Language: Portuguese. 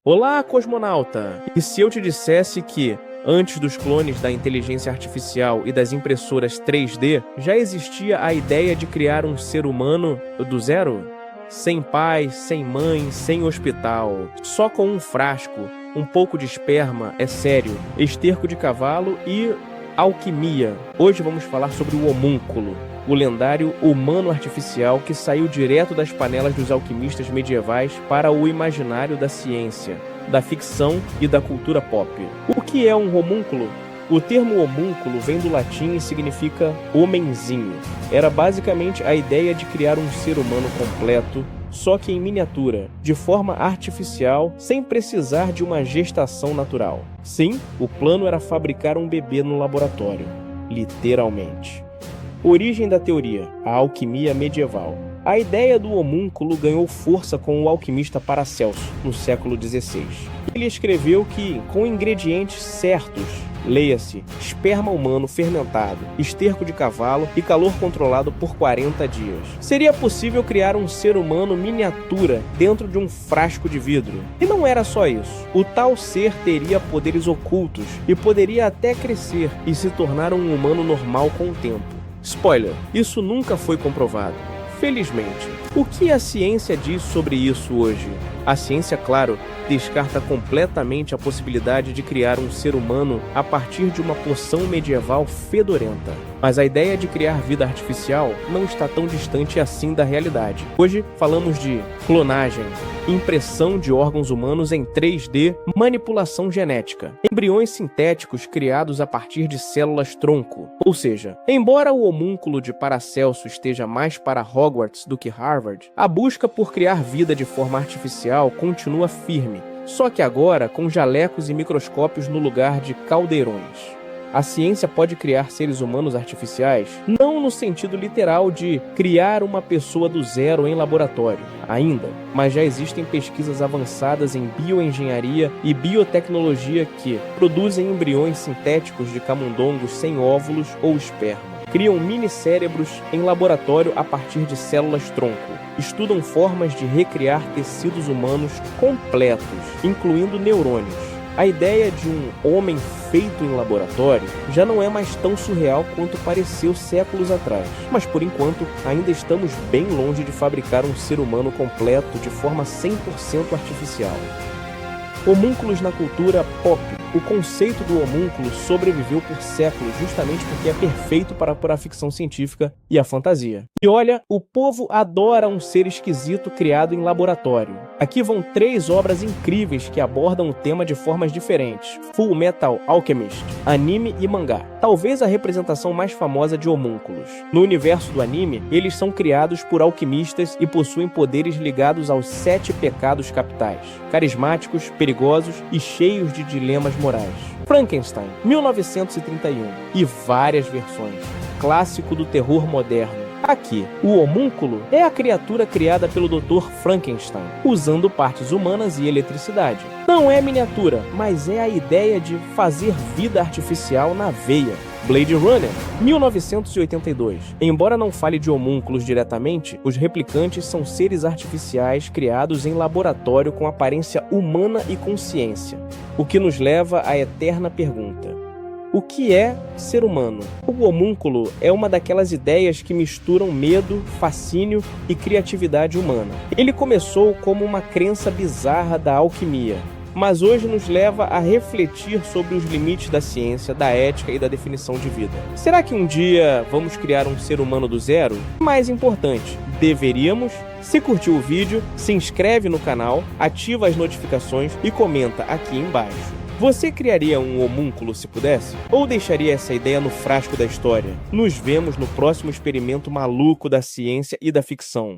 Olá, cosmonauta! E se eu te dissesse que, antes dos clones da inteligência artificial e das impressoras 3D, já existia a ideia de criar um ser humano do zero? Sem pai, sem mãe, sem hospital, só com um frasco, um pouco de esperma, é sério, esterco de cavalo e alquimia. Hoje vamos falar sobre o homúnculo, o lendário humano artificial que saiu direto das panelas dos alquimistas medievais para o imaginário da ciência, da ficção e da cultura pop. O que é um homúnculo? O termo homúnculo vem do latim e significa homenzinho. Era basicamente a ideia de criar um ser humano completo, só que em miniatura, de forma artificial, sem precisar de uma gestação natural. Sim, o plano era fabricar um bebê no laboratório, literalmente. Origem da teoria: a alquimia medieval. A ideia do homúnculo ganhou força com o alquimista Paracelso, no século XVI. Ele escreveu que, com ingredientes certos, leia-se, esperma humano fermentado, esterco de cavalo e calor controlado por 40 dias, seria possível criar um ser humano miniatura dentro de um frasco de vidro. E não era só isso. O tal ser teria poderes ocultos e poderia até crescer e se tornar um humano normal com o tempo. Spoiler, isso nunca foi comprovado. Felizmente. O que a ciência diz sobre isso hoje? A ciência, claro, descarta completamente a possibilidade de criar um ser humano a partir de uma poção medieval fedorenta. Mas a ideia de criar vida artificial não está tão distante assim da realidade. Hoje falamos de clonagem, impressão de órgãos humanos em 3D, manipulação genética, embriões sintéticos criados a partir de células-tronco. Ou seja, embora o homúnculo de Paracelso esteja mais para Hogwarts do que Harvard, a busca por criar vida de forma artificial continua firme, só que agora com jalecos e microscópios no lugar de caldeirões. A ciência pode criar seres humanos artificiais, não no sentido literal de criar uma pessoa do zero em laboratório, ainda, mas já existem pesquisas avançadas em bioengenharia e biotecnologia que produzem embriões sintéticos de camundongos sem óvulos ou esperma. Criam mini-cérebros em laboratório a partir de células-tronco. Estudam formas de recriar tecidos humanos completos, incluindo neurônios. A ideia de um homem feito em laboratório já não é mais tão surreal quanto pareceu séculos atrás. Mas por enquanto, ainda estamos bem longe de fabricar um ser humano completo de forma 100% artificial. Homúnculos na cultura pop. O conceito do homúnculo sobreviveu por séculos justamente porque é perfeito para a ficção científica e a fantasia. E olha, o povo adora um ser esquisito criado em laboratório. Aqui vão 3 obras incríveis que abordam o tema de formas diferentes: Full Metal Alchemist, anime e mangá. Talvez a representação mais famosa de homúnculos. No universo do anime, eles são criados por alquimistas e possuem poderes ligados aos 7 pecados capitais, carismáticos, perigosos e cheios de dilemas morais. Frankenstein, 1931, e várias versões. Clássico do terror moderno. Aqui, o homúnculo é a criatura criada pelo Dr. Frankenstein, usando partes humanas e eletricidade. Não é miniatura, mas é a ideia de fazer vida artificial na veia. Blade Runner, 1982. Embora não fale de homúnculos diretamente, os replicantes são seres artificiais criados em laboratório com aparência humana e consciência, o que nos leva à eterna pergunta: o que é ser humano? O homúnculo é uma daquelas ideias que misturam medo, fascínio e criatividade humana. Ele começou como uma crença bizarra da alquimia, mas hoje nos leva a refletir sobre os limites da ciência, da ética e da definição de vida. Será que um dia vamos criar um ser humano do zero? Mais importante, deveríamos? Se curtiu o vídeo, se inscreve no canal, ativa as notificações e comenta aqui embaixo. Você criaria um homúnculo se pudesse? Ou deixaria essa ideia no frasco da história? Nos vemos no próximo experimento maluco da ciência e da ficção.